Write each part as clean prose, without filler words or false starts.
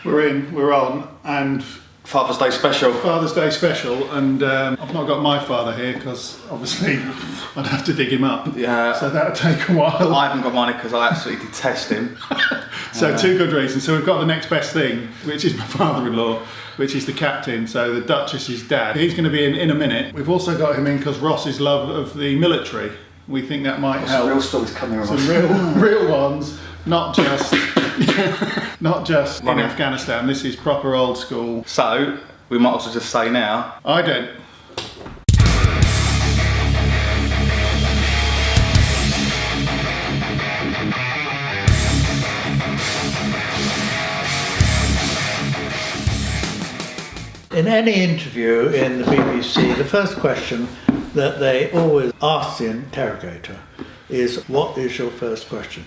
We're on, and Father's Day special. Father's Day special, and I've not got my father here because obviously I'd have to dig him up. Yeah. So that'll take a while. I haven't got mine because I absolutely detest him. So two good reasons. So we've got the next best thing, which is my father-in-law, which is the captain, so the Duchess's dad. He's going to be in a minute. We've also got him in because Ross's love of the military. We think that might help. Some real stories coming around. Some real ones, not just in Afghanistan. This is proper old school. So, we might as well just say now. I don't. In any interview in the BBC, the first question that they always ask the interrogator is, what is your first question?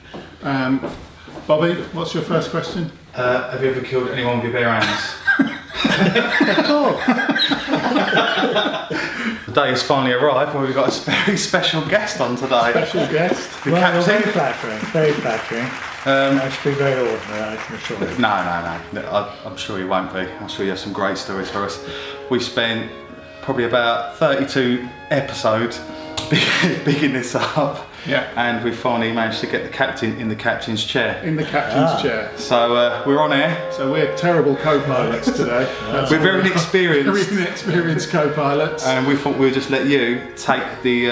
Bobby, what's your first question? Have you ever killed anyone with your bare hands? Of course. The day has finally arrived where we've got a very special guest on today. Special guest? The Well, captain. very flattering, very flattering. I should be very ordinary, I can assure you. No. I'm sure you won't be. I'm sure you have some great stories for us. We've spent probably about 32 episodes bigging this up. Yeah. And we finally managed to get the captain in the captain's chair. In the captain's chair. So we're on air. So we're terrible co-pilots today. We're very inexperienced. Very inexperienced co-pilots. And we thought we'd just let you take the,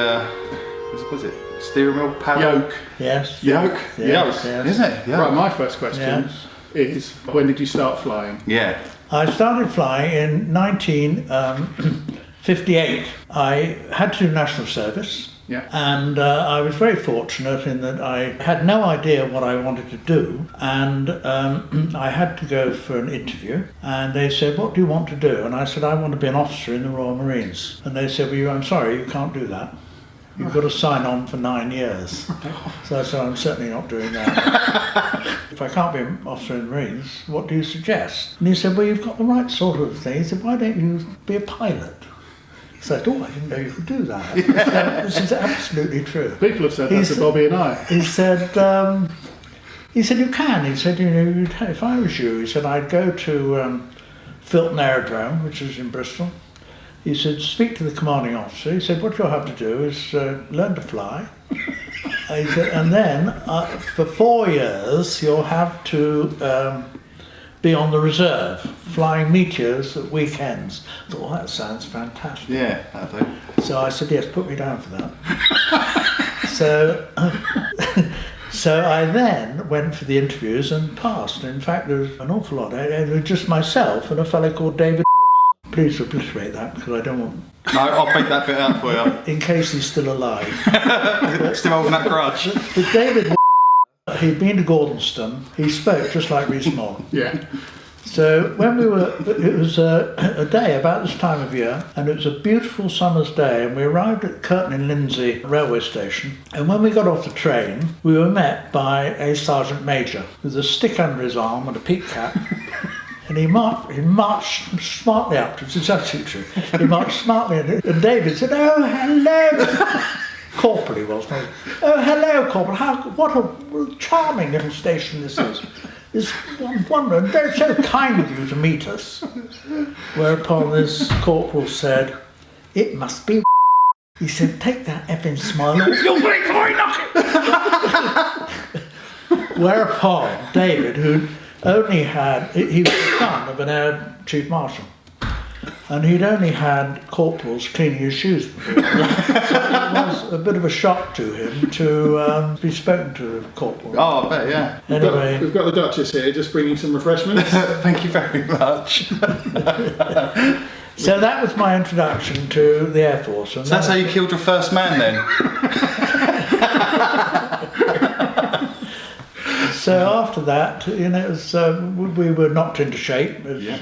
what was it? Steering wheel paddle? Yoke. Yes. Yoke? Yes. Isn't it? Yeah. Right, my first question is, when did you start flying? Yeah. I started flying in 1958. I had to do national service. Yeah. And I was very fortunate in that I had no idea what I wanted to do, and I had to go for an interview, and they said, what do you want to do? And I said, I want to be an officer in the Royal Marines. And they said, well, I'm sorry, you can't do that. You've got to sign on for 9 years. So I said, I'm certainly not doing that. If I can't be an officer in the Marines, what do you suggest? And he said, well, you've got the right sort of thing. He said, why don't you be a pilot? So I thought, I didn't know you could do that. He said, this is absolutely true. People have said that to Bobby and I. He said, you can. He said, if I was you, he said, I'd go to Filton Aerodrome, which is in Bristol. He said, speak to the commanding officer. He said, what you'll have to do is learn to fly. He said, and then for 4 years, you'll have to be on the reserve, flying Meteors at weekends. I thought, that sounds fantastic. Yeah, that'll do. So I said, yes, put me down for that. So I then went for the interviews and passed. In fact, there was an awful lot. It was just myself and a fellow called David. Please obliterate that, because I don't want... No, I'll pick that bit out for you. In case he's still alive. Still holding that grudge. But David, he'd been to Gordonston. He spoke just like Rees-Mogg. Yeah. So when it was a day about this time of year, and it was a beautiful summer's day, and we arrived at Curtin in Lindsey railway station, and when we got off the train, we were met by a sergeant major with a stick under his arm and a peak cap. And he marched smartly up to, it's absolutely true, he marched smartly, and David said, oh, hello. Corporal he was, no. Oh, hello, Corporal, what a charming little station this is. It's wonderful, they're so kind of you to meet us. Whereupon this corporal said, it must be. He said, take that effing smile off your face before I knock it. Whereupon David, who only had, he was the son of an Air Chief Marshal, and he'd only had corporals cleaning his shoes before. So it was a bit of a shock to him to be spoken to a corporal. Oh, I bet, yeah. Anyway, We've got the Duchess here, just bringing some refreshments. Thank you very much. so that was my introduction to the Air Force. And So that's how you killed your first man then? So after that, it was, we were knocked into shape,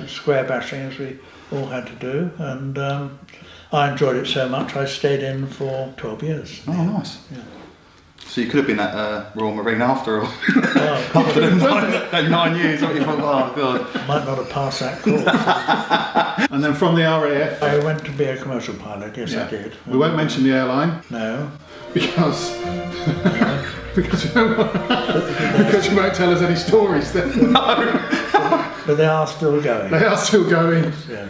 square bashing as we all had to do, and I enjoyed it so much I stayed in for 12 years. Oh, nice. Yeah. So you could have been at Royal Marine after all. Well, After them 9 years, what you thought, oh God. might not have passed that course. And then from the RAF, I went to be a commercial pilot, yes I did. we won't mention the airline, No. because Because you won't tell us any stories then. But they are still going. They are still going. Yeah.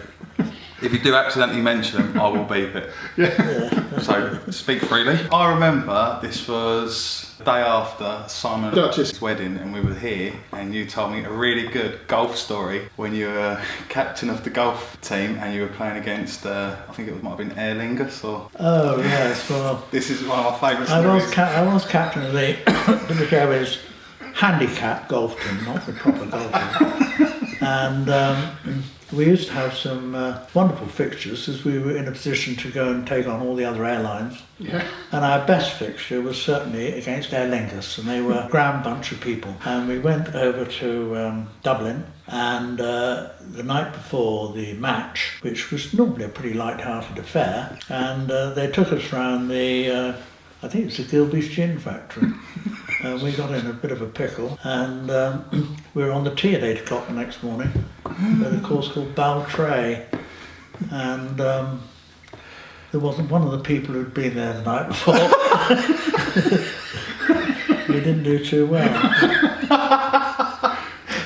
If you do accidentally mention them, I will beep it. Yeah. So speak freely. I remember this was the day after Simon Duchess' wedding, and we were here, and you told me a really good golf story when you were captain of the golf team and you were playing against, I think it might have been Aer Lingus or. Oh yes, well. This is one of my favourite stories. I was captain of the British Airways handicap golf team, not the proper golf team, and. We used to have some wonderful fixtures as we were in a position to go and take on all the other airlines. Yeah. And our best fixture was certainly against Aer Lingus, and they were a grand bunch of people. And we went over to Dublin, and the night before the match, which was normally a pretty light-hearted affair, and they took us round the, I think it's the Gilbey's Gin Factory. We got in a bit of a pickle, and we were on the tee at 8 o'clock the next morning at a course called Baltray, and there wasn't one of the people who'd been there the night before. We didn't do too well.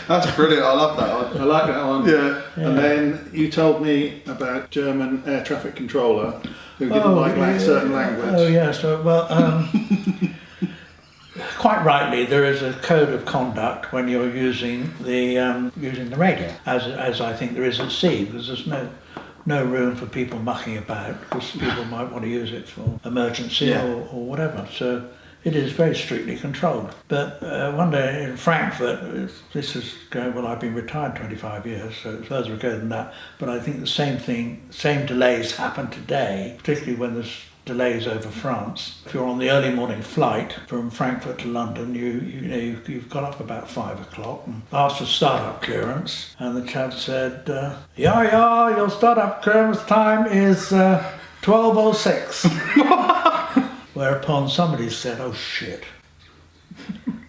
That's brilliant, I love that one. I like that one. Yeah. And then you told me about German air traffic controller who didn't like certain language. Oh yes, well, quite rightly, there is a code of conduct when you're using the radio, as I think there is at sea, because there's no room for people mucking about, because people might want to use it for emergency or whatever. So it is very strictly controlled. But one day in Frankfurt, this is going, well, I've been retired 25 years, so it's further ago than that, but I think the same delays happen today, particularly when there's delays over France. If you're on the early morning flight from Frankfurt to London, you've got up about 5 o'clock and asked for start-up clearance, and the chap said, yeah, your start-up clearance time is 12:06. Whereupon somebody said, oh shit.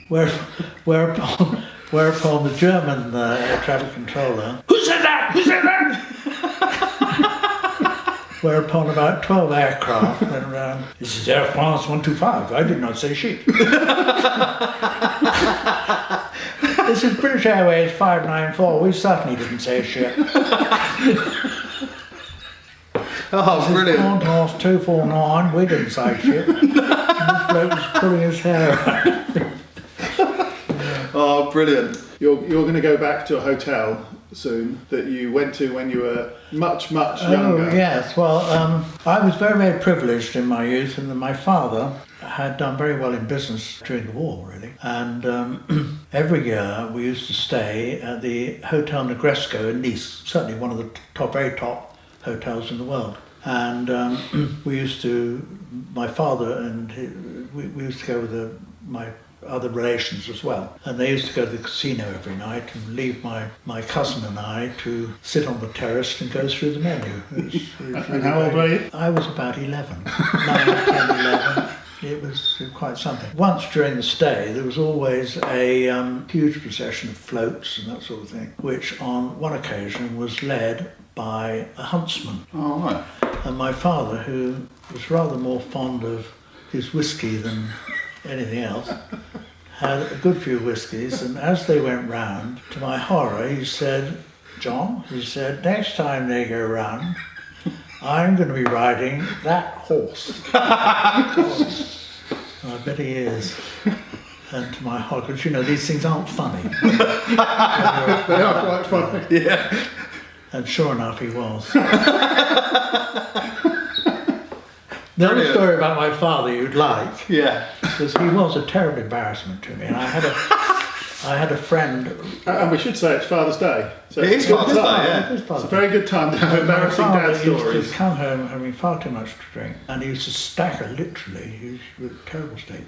Whereupon the German air traffic controller, who said that? Who said that? Whereupon about 12 aircraft went around. This is Air France 125. I did not say shit. This is British Airways 594. We certainly didn't say shit. Oh, brilliant. Qantas 249. We didn't say shit. And this bloke was pulling his hair out. Oh, brilliant. You're going to go back to a hotel soon that you went to when you were much younger. Oh yes, well I was very privileged in my youth, and my father had done very well in business during the war really, and every year we used to stay at the Hotel Negresco in Nice, certainly one of the very top hotels in the world, and my father and we used to go with my other relations as well, and they used to go to the casino every night and leave my cousin and I to sit on the terrace and go through the menu. And how old were you? I was about 11, 9, 10, 11. It was quite something. Once during the stay there was always a huge procession of floats and that sort of thing, which on one occasion was led by a huntsman. Oh, right. And my father, who was rather more fond of his whiskey than anything else, had a good few whiskies, and as they went round, to my horror, he said, John, he said, next time they go round, I'm going to be riding that horse. And I bet he is. And to my horror, because these things aren't funny. They are quite funny. Yeah. And sure enough, he was. Another story about my father you'd like. Yeah. Because he was a terrible embarrassment to me, and I had a friend. And we should say it's Father's Day. So It is Father's Day, yeah. It is Father's It's a very good time to have embarrassing My dad father used stories. to come home having far too much to drink, and he used to stagger, literally, he was in a terrible state,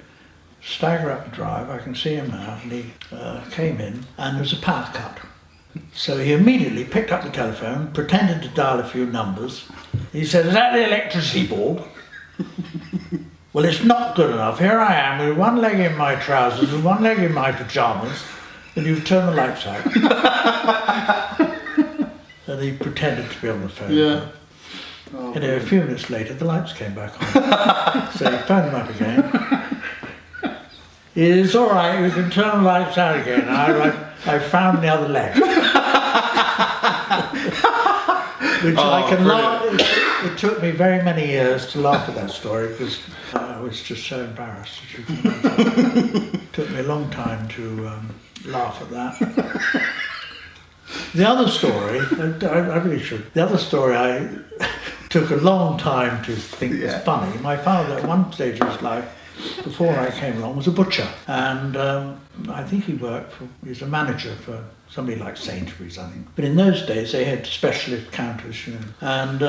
stagger up the drive. I can see him now, and he came in, and there was a power cut. So he immediately picked up the telephone, pretended to dial a few numbers. He said, is that the electricity board? Well, it's not good enough. Here I am with one leg in my trousers and one leg in my pyjamas, and you've turned the lights out. And he pretended to be on the phone. Yeah. And a few minutes later, the lights came back on. So he phoned him up again. It's all right, we can turn the lights out again. I found the other leg. Which I can laugh. It took me very many years to laugh at that story because I was just so embarrassed. As you can imagine. It took me a long time to laugh at that. The other story, I really should. The other story I took a long time to think was funny. My father, at one stage of his life, before I came along, was a butcher, and I think he was a manager for somebody like Sainsbury's, I think. But in those days, they had specialist counters, you know. And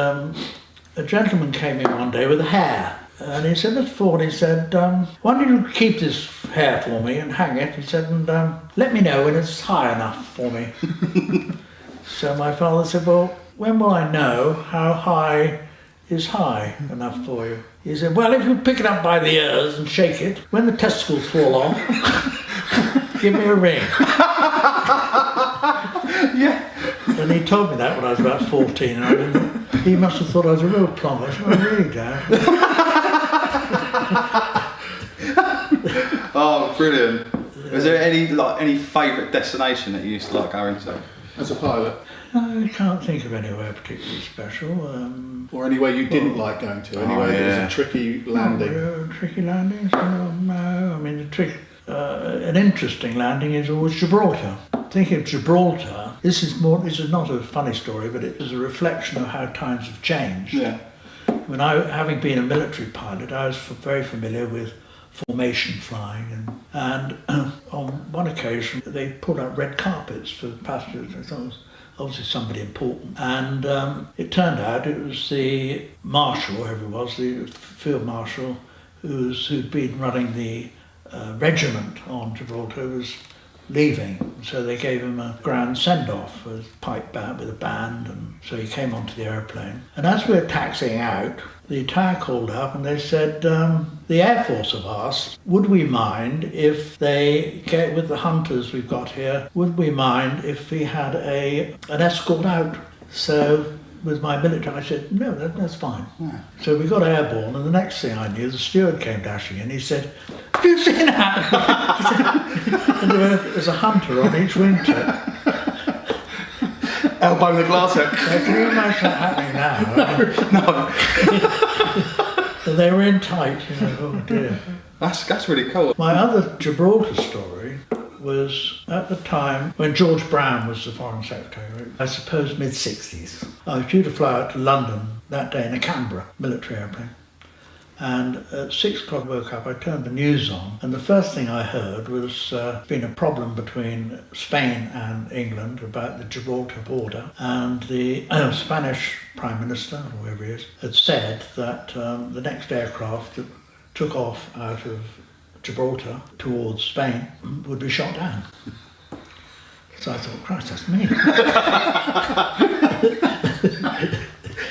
a gentleman came in one day with a hare, and he said, "Mr. Ford," he said, "why don't you keep this hare for me and hang it?" He said, "and let me know when it's high enough for me." So my father said, "Well, when will I know how high is high enough for you?" He said, "Well, if you pick it up by the ears and shake it, when the testicles fall off, give me a ring." Yeah. And he told me that when I was about 14, and he must have thought I was a real plumber. I said, "Oh, really, Dad?" Oh, brilliant. Was there any favourite destination that you used to like going to? As a pilot? I can't think of anywhere particularly special. Or anywhere you didn't like going to? Anywhere that was a tricky landing? Tricky landings? No. I mean, an interesting landing is always Gibraltar. Thinking of Gibraltar, this is not a funny story, but it is a reflection of how times have changed. Yeah. When having been a military pilot, I was very familiar with formation flying, and on one occasion they pulled out red carpets for passengers. I thought it was obviously somebody important, and it turned out it was the marshal, whoever it was, the field marshal, who'd been running the regiment on Gibraltar, was leaving, so they gave him a grand send-off with pipe band, with a band, and so he came onto the aeroplane. And as we were taxiing out, the tower called up and they said, the Air Force have asked, would we mind if they get with the hunters we've got here, would we mind if we had an escort out? So with my military, I said, no, that's fine. Yeah. So we got airborne, and the next thing I knew, the steward came dashing in. He said, "Have you seen that?" And there's a hunter on each wingtip. Elbowing the glass out. Can you imagine that happening now? No. They were in tight, you know, oh dear. That's really cool. My other Gibraltar story was at the time when George Brown was the Foreign Secretary, I suppose mid-60s. I was due to fly out to London that day in a Canberra military airplane. And at 6 o'clock I woke up, I turned the news on, and the first thing I heard was been a problem between Spain and England about the Gibraltar border, and the Spanish Prime Minister, or whoever he is, had said that the next aircraft that took off out of Gibraltar towards Spain would be shot down. So I thought, Christ, that's me.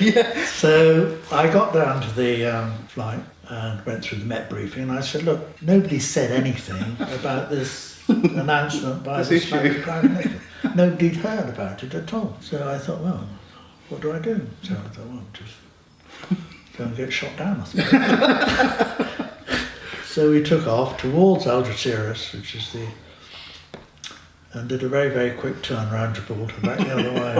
Yeah. So I got down to the flight and went through the Met briefing, and I said, look, nobody said anything about this announcement by the Spanish Prime Minister. Nobody'd heard about it at all. So I thought, well, what do I do? So I thought, well, just go and get shot down, I suppose. So we took off towards Algeciras, which is and did a very, very quick turn around Gibraltar, back the other way.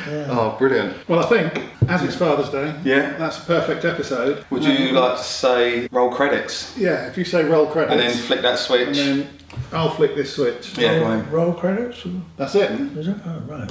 Yeah. Oh, brilliant. Well, I think, as it's Father's Day, that's a perfect episode. Would you like to say roll credits? Yeah, if you say roll credits. And then flick that switch. And then I'll flick this switch. Yeah, roll credits? That's it. Is it? Oh, right.